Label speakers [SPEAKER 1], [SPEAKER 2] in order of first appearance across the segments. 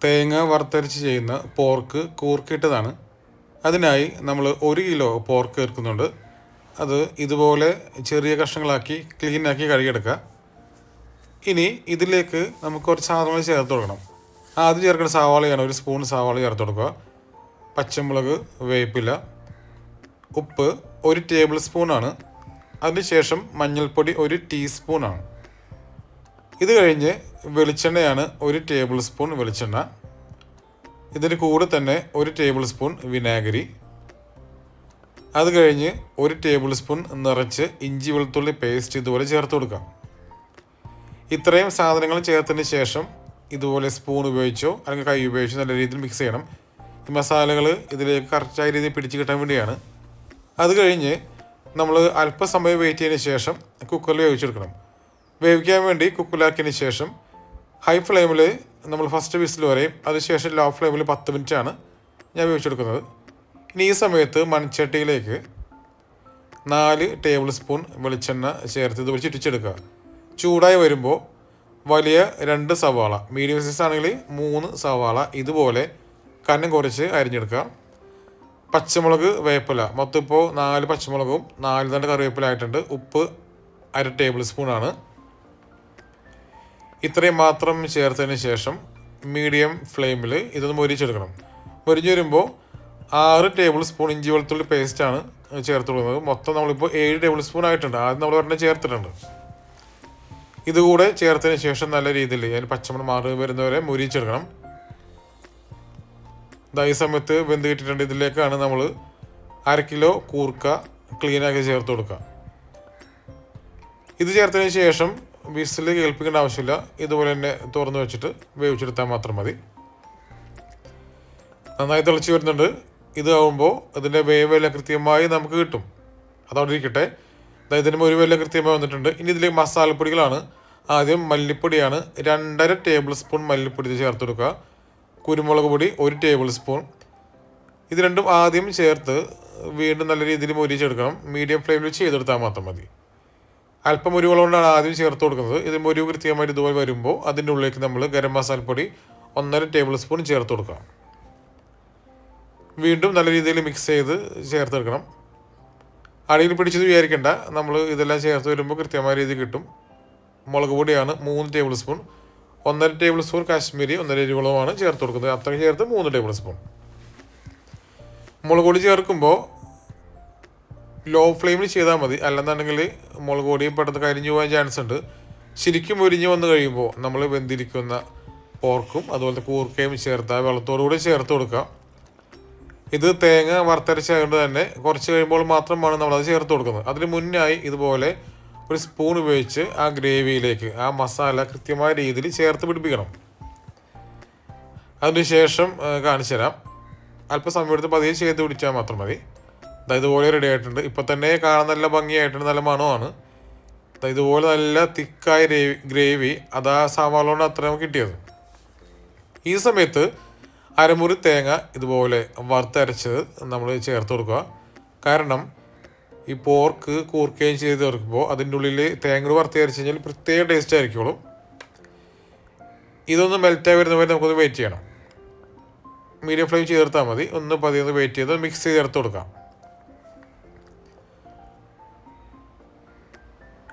[SPEAKER 1] തേങ്ങ വറുത്തരച്ച് ചെയ്യുന്ന പോർക്ക് കൂർക്കിട്ടതാണ്. അതിനായി നമ്മൾ 1 കിലോ പോർക്ക് ചേർക്കുന്നുണ്ട്. അത് ഇതുപോലെ ചെറിയ കഷ്ണങ്ങളാക്കി ക്ലീനാക്കി കഴുകിയെടുക്കുക. ഇനി ഇതിലേക്ക് നമുക്ക് കുറച്ച് സാധനങ്ങൾ ചേർത്ത് കൊടുക്കണം. ആദ്യം ചേർക്കുന്ന സവാളയാണ്. 1 സ്പൂൺ സവാള ചേർത്ത് കൊടുക്കുക. പച്ചമുളക്, വേപ്പില, ഉപ്പ് 1 ടേബിൾ സ്പൂണാണ്. അതിനുശേഷം മഞ്ഞൾപ്പൊടി 1 ടീസ്പൂണാണ്. ഇത് കഴിഞ്ഞ് വെളിച്ചെണ്ണയാണ് 1 ടേബിൾ സ്പൂൺ വെളിച്ചെണ്ണ. ഇതിന് കൂടെ തന്നെ 1 ടേബിൾ സ്പൂൺ വിനാഗിരി. അത് കഴിഞ്ഞ് 1 ടേബിൾ സ്പൂൺ നിറച്ച് ഇഞ്ചി വെളുത്തുള്ളി പേസ്റ്റ് ഇതുപോലെ ചേർത്ത് കൊടുക്കാം. ഇത്രയും സാധനങ്ങൾ ചേർത്തതിന് ശേഷം ഇതുപോലെ സ്പൂൺ ഉപയോഗിച്ചോ അല്ലെങ്കിൽ കൈ ഉപയോഗിച്ചോ നല്ല രീതിയിൽ മിക്സ് ചെയ്യണം. ഈ മസാലകൾ ഇതിലേക്ക് കറക്റ്റായ രീതിയിൽ പിടിച്ച് കിട്ടാൻ വേണ്ടിയാണ്. അത് കഴിഞ്ഞ് നമ്മൾ അല്പസമയം വെയിറ്റ് ചെയ്തതിന് ശേഷം കുക്കറിൽ വേവിച്ചെടുക്കണം. വേവിക്കാൻ വേണ്ടി കുക്കറിലാക്കിയതിന് ശേഷം ഹൈ ഫ്ലെയിമിൽ നമ്മൾ ഫസ്റ്റ് വിസിൽ വരെയും അതിനുശേഷം ലോ ഫ്ലെയിമിൽ 10 മിനിറ്റാണ് ഞാൻ വേവിച്ചെടുക്കുന്നത്. ഇനി ഈ സമയത്ത് മൺചട്ടിയിലേക്ക് 4 ടേബിൾ സ്പൂൺ വെളിച്ചെണ്ണ ചേർത്ത് ഇതുപോലെ ചുറ്റിച്ചെടുക്കുക. ചൂടായി വരുമ്പോൾ വലിയ 2 സവാള, മീഡിയം സൈസ് ആണെങ്കിൽ 3 സവാള ഇതുപോലെ കനം കുറച്ച് അരിഞ്ഞെടുക്കുക. പച്ചമുളക്, വേപ്പില മൊത്തം ഇപ്പോൾ 4 പച്ചമുളകും 4 തണ്ട് കറിവേപ്പില ആയിട്ടുണ്ട്. ഉപ്പ് 1/2 ടേബിൾ സ്പൂണാണ്. ഇത്രയും മാത്രം ചേർത്തതിന് ശേഷം മീഡിയം ഫ്ലെയിമിൽ ഇതൊന്ന് മൊരിച്ചെടുക്കണം. മൊരിഞ്ഞ് വരുമ്പോൾ 6 ടേബിൾ സ്പൂൺ ഇഞ്ചി വെളുത്തുള്ളി പേസ്റ്റാണ് ചേർത്ത് കൊടുക്കുന്നത്. മൊത്തം നമ്മളിപ്പോൾ 7 ടേബിൾ സ്പൂൺ ആയിട്ടുണ്ട്. ആദ്യം നമ്മൾ ഒരെണ്ണം ചേർത്തിട്ടുണ്ട്. ഇതുകൂടെ ചേർത്തതിന് ശേഷം നല്ല രീതിയിൽ അതിന് പച്ചമണം മാറി വരുന്നവരെ മൊരിച്ചെടുക്കണം. ഈ സമയത്ത് വെന്ത് കിട്ടിയിട്ടുണ്ട്. ഇതിലേക്കാണ് നമ്മൾ 1/2 കിലോ കൂർക്ക ക്ലീനാക്കി ചേർത്ത് കൊടുക്കുക. ഇത് ചേർത്തതിന് ശേഷം വിസിൽ കേൾപ്പിക്കേണ്ട ആവശ്യമില്ല. ഇതുപോലെ തന്നെ തുറന്ന് വെച്ചിട്ട് വേവിച്ചെടുത്താൽ മാത്രം മതി. നന്നായി തിളച്ച് വരുന്നുണ്ട്. ഇതാവുമ്പോൾ ഇതിൻ്റെ വേവെല്ലാം കൃത്യമായി നമുക്ക് കിട്ടും. അതവിടെ ഇരിക്കട്ടെ. ഇതിന് മുരുവെല്ലാം കൃത്യമായി വന്നിട്ടുണ്ട്. ഇനി ഇതിലേക്ക് മസാലപ്പൊടികളാണ്. ആദ്യം മല്ലിപ്പൊടിയാണ്. 2.5 ടേബിൾ സ്പൂൺ മല്ലിപ്പൊടി ചേർത്ത് കൊടുക്കുക. കുരുമുളക് പൊടി 1 ടേബിൾ സ്പൂൺ. ഇത് രണ്ടും ആദ്യം ചേർത്ത് വീണ്ടും നല്ല രീതിയിൽ മൊരിച്ചെടുക്കണം. മീഡിയം ഫ്ലെയിമിൽ ചെയ്തെടുത്താൽ മാത്രം മതി. അല്പം മുരുവള കൊണ്ടാണ് ആദ്യം ചേർത്ത് കൊടുക്കുന്നത്. ഇത് മുരുവ് കൃത്യമായിട്ട് ഇതുപോലെ വരുമ്പോൾ അതിൻ്റെ ഉള്ളിലേക്ക് നമ്മൾ ഗരം മസാലപ്പൊടി 1.5 ടേബിൾ സ്പൂൺ ചേർത്ത് കൊടുക്കുക. വീണ്ടും നല്ല രീതിയിൽ മിക്സ് ചെയ്ത് ചേർത്തെടുക്കണം. അടിയിൽ പിടിച്ചത് വിചാരിക്കേണ്ട. നമ്മൾ ഇതെല്ലാം ചേർത്ത് വരുമ്പോൾ കൃത്യമായ രീതിയിൽ കിട്ടും. മുളക് പൊടിയാണ് 3 table spoon. 1.5 table spoon Kashmiri 1.5 എരിവുളമാണ് ചേർത്ത് കൊടുക്കുന്നത്. അത്രയും ചേർത്ത് 3 ടേബിൾ സ്പൂൺ. മുളക് പൊടി ചേർക്കുമ്പോൾ ലോ ഫ്ലെയിമിൽ ചെയ്താൽ മതി. അല്ലെന്നുണ്ടെങ്കിൽ മുളക് പൊടി പെട്ടെന്ന് കരിഞ്ഞു പോകാൻ ചാൻസ് ഉണ്ട്. ശരിക്കും മുരിഞ്ഞ് വന്നു കഴിയുമ്പോൾ നമ്മൾ വെന്തിരിക്കുന്ന പോർക്കും അതുപോലത്തെ കൂർക്കയും ചേർത്ത് വെള്ളത്തോടുകൂടി ചേർത്ത് കൊടുക്കുക. ഇത് തേങ്ങ വറുത്തരച്ചായതുകൊണ്ട് തന്നെ കുറച്ച് കഴിയുമ്പോൾ മാത്രമാണ് നമ്മളത് ചേർത്ത് കൊടുക്കുന്നത്. അതിന് മുന്നായി ഇതുപോലെ 1 സ്പൂൺ ഉപയോഗിച്ച് ആ ഗ്രേവിയിലേക്ക് ആ മസാല കൃത്യമായ രീതിയിൽ ചേർത്ത് പിടിപ്പിക്കണം. അതിനുശേഷം കാണിച്ചു തരാം. അല്പസമയം എടുത്ത് പതിയെ ചെയ്ത് പിടിച്ചാൽ മാത്രം മതി. ഇതുപോലെ റെഡി ആയിട്ടുണ്ട്. ഇപ്പം തന്നെ കാണാൻ നല്ല ഭംഗിയായിട്ടുണ്ട്. നല്ല മണമാണ്. ഇതുപോലെ നല്ല തിക്കായ ഗ്രേവി അതാ സവാള കൊണ്ട് അത്ര നമുക്ക് കിട്ടിയത്. ഈ സമയത്ത് അരമുറി തേങ്ങ ഇതുപോലെ വറുത്തരച്ചത് നമ്മൾ ചേർത്ത് കൊടുക്കുക. കാരണം ഈ പോർക്ക് കൂർക്കയും ചെയ്ത് ചേർക്കുമ്പോൾ അതിൻ്റെ ഉള്ളിൽ തേങ്ങ വറുത്തരച്ച് കഴിഞ്ഞാൽ പ്രത്യേക ടേസ്റ്റ് ആയിരിക്കുള്ളൂ. ഇതൊന്ന് മെൽറ്റായി വരുന്നവരെ നമുക്കൊന്ന് വെയിറ്റ് ചെയ്യണം. മീഡിയം ഫ്ലെയിം ചേർത്താൽ മതി. ഒന്ന് പതിയൊന്ന് വെയിറ്റ് ചെയ്ത് മിക്സ് ചെയ്ത് ചേർത്ത് കൊടുക്കാം.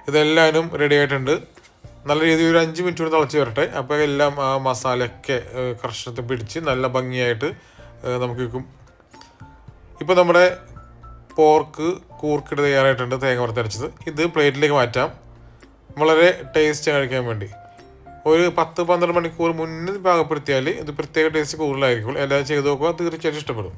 [SPEAKER 1] ഇതെല്ലാവരും റെഡി ആയിട്ടുണ്ട്. നല്ല രീതിയിൽ ഒരു 5 മിനിറ്റ് കൂടി തിളച്ച് വരട്ടെ. അപ്പോൾ എല്ലാം ആ മസാലയൊക്കെ കർഷണത്തിൽ പിടിച്ച് നല്ല ഭംഗിയായിട്ട് നമുക്ക് കിട്ടും. ഇപ്പോൾ നമ്മുടെ പോർക്ക് കൂർക്കിട്ട് തയ്യാറായിട്ടുണ്ട്, തേങ്ങ വറുത്തരച്ചത്. ഇത് പ്ലേറ്റിലേക്ക് മാറ്റാം. വളരെ ടേസ്റ്റ് കഴിക്കാൻ വേണ്ടി ഒരു 10-12 മണിക്കൂർ മുന്നേ പാകപ്പെടുത്തിയാൽ ഇത് പ്രത്യേക ടേസ്റ്റ് കൂടുതലായിരിക്കും. എല്ലാം ചെയ്ത് നോക്കുക, തീർച്ചയായിട്ടും ഇഷ്ടപ്പെടും.